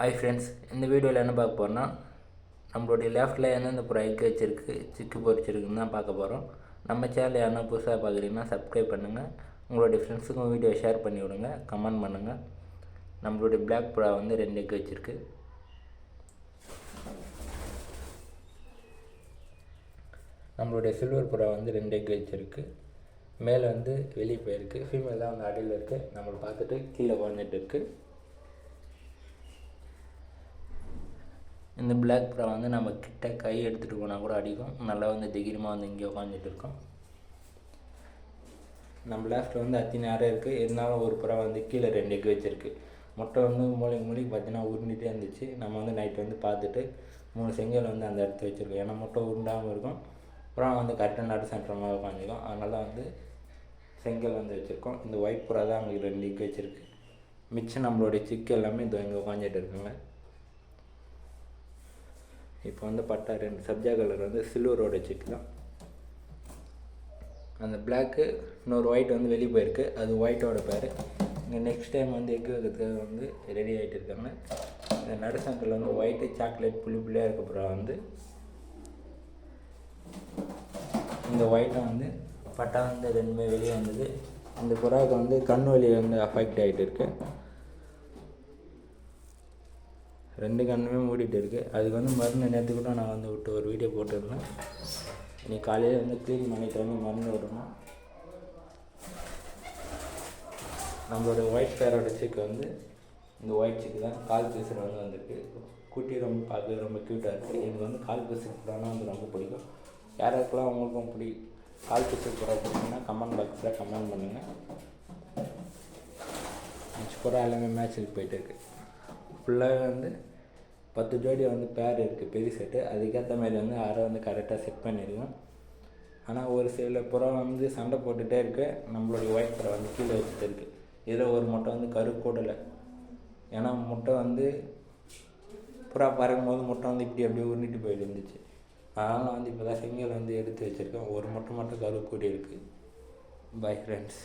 Hi friends, இந்த வீடியோவில் என்ன பார்க்க போகிறோன்னா நம்மளுடைய லெஃப்ட்டில் எந்தெந்த புறா எக் வச்சுருக்கு சிக்கு பொரிச்சிருக்குன்னு தான் பார்க்க போகிறோம். நம்ம சேனல் யாருன்னா புதுசாக பார்க்குறீங்கன்னா சப்ஸ்கிரைப் பண்ணுங்கள். உங்களுடைய ஃப்ரெண்ட்ஸுக்கும் வீடியோ ஷேர் பண்ணி விடுங்க, கமெண்ட் பண்ணுங்கள். நம்மளுடைய பிளாக் புறா வந்து 2 எக் வச்சுருக்கு. நம்மளுடைய சில்வர் புறா வந்து 2 எக் வச்சுருக்கு. மேலே வந்து வெளியே போயிருக்கு. ஃபீமேல் தான் வந்து அடியில் இருக்குது. நம்மளை பார்த்துட்டு கீழே குழஞ்சிட்டு இருக்குது. இந்த பிளாக் புறா வந்து நம்ம கிட்ட கை எடுத்துகிட்டு போனால் கூட அடிக்கும். நல்லா வந்து திகிரமாக வந்து இங்கே உட்காந்துட்டு இருக்கோம். நம்ம லேஃப்ட்டில் வந்து அத்தி நேரம் இருக்குது. இருந்தாலும் ஒரு புறா வந்து கீழே 2 எக் வச்சுருக்கு. முட்டை வந்து மூளைக்கு பார்த்தீங்கன்னா உருண்டுகிட்டே இருந்துச்சு. நம்ம வந்து நைட்டு வந்து பார்த்துட்டு 3 செங்கல் வந்து அந்த இடத்துல வச்சுருக்கோம். ஏன்னா முட்டை உருண்டாமல் இருக்கும். புறா வந்து கரெக்டாக நடு சென்டரமாக உட்காந்துக்கும். அதனால வந்து செங்கல் வந்து வச்சுருக்கோம். இந்த ஒயிட் புறா தான் அங்கே 2 எக் வச்சுருக்கு. மிச்சம் நம்மளுடைய சிக்கு எல்லாமே இந்த இங்கே உட்காந்துட்டு இருக்குங்க. இப்போ வந்து பட்டா 2 சப்ஜா கலர் வந்து சில்வரோட சிக்கு தான். அந்த பிளாக்கு இன்னொரு ஒயிட் வந்து வெளியே போயிருக்கு. அது ஒயிட்டோட பேர். இங்கே நெக்ஸ்ட் டைம் வந்து எக் வைக்கிறதுக்காக வந்து ரெடி ஆகிட்டு இருக்காங்க. இந்த நடு சென்டரில் வந்து ஒயிட்டு சாக்லேட் புள்ளியாக இருக்க புறா வந்து இந்த ஒயிட்டை வந்து பட்டா வந்து 2மே வெளியே வந்தது. இந்த புறாவுக்கு வந்து கண் வலி வந்து அஃபெக்ட் ஆகிட்டு இருக்குது. 2 கண்ணுமே மூடிட்டு இருக்குது. அதுக்கு வந்து மருந்து நேற்று கூட நான் வந்து விட்டு ஒரு வீடியோ போட்டுருந்தேன். இன்னைக்கு காலையில் வந்து க்ளீன் பண்ணிட்டு வந்து மருந்து விடணும். நம்மளோட ஒயிட் பேரோட சிக்கு வந்து இந்த ஒயிட் சிக்கு தான். கால் பீஸில் வந்து வந்திருக்கு. குட்டி ரொம்ப பார்க்க ரொம்ப க்யூட்டாக இருக்குது. எனக்கு வந்து கால் பீஸுக்கு புறானா வந்து ரொம்ப பிடிக்கும். யாராருக்கெல்லாம் அவங்களுக்கும் கால் பீஸுக்கு புறா பிடிக்குன்னா கமெண்ட் பாக்ஸில் கமெண்ட் பண்ணுங்கள். மிச்ச புறா எல்லாமே மேட்ச்சுக்கு போயிட்டு இருக்குது. ஃபுல்லாக வந்து 10 ஜோடி வந்து பேர் இருக்குது பெரிய செட்டு. அதுக்கேற்ற மாதிரி வந்து அரை வந்து கரெக்டாக செட் பண்ணியிருக்கோம். ஆனால் ஒரு சில புறா வந்து சண்டை போட்டுகிட்டே இருக்கு. நம்மளுடைய ஒயிட் புறா வந்து கீழே வச்சுட்டு இருக்குது. இதில் ஒரு முட்டை வந்து கரு கூடலை. ஏன்னா முட்டை வந்து புறா பறக்கும்போது முட்டை வந்து இப்படி அப்படியே உருண்டிட்டு போயிட்டு இருந்துச்சு. அதனால் வந்து இப்போ தான் செங்கல் வந்து எடுத்து வச்சுருக்கேன். ஒரு முட்டை மட்டும் கரு கூடி இருக்குது. Bye friends.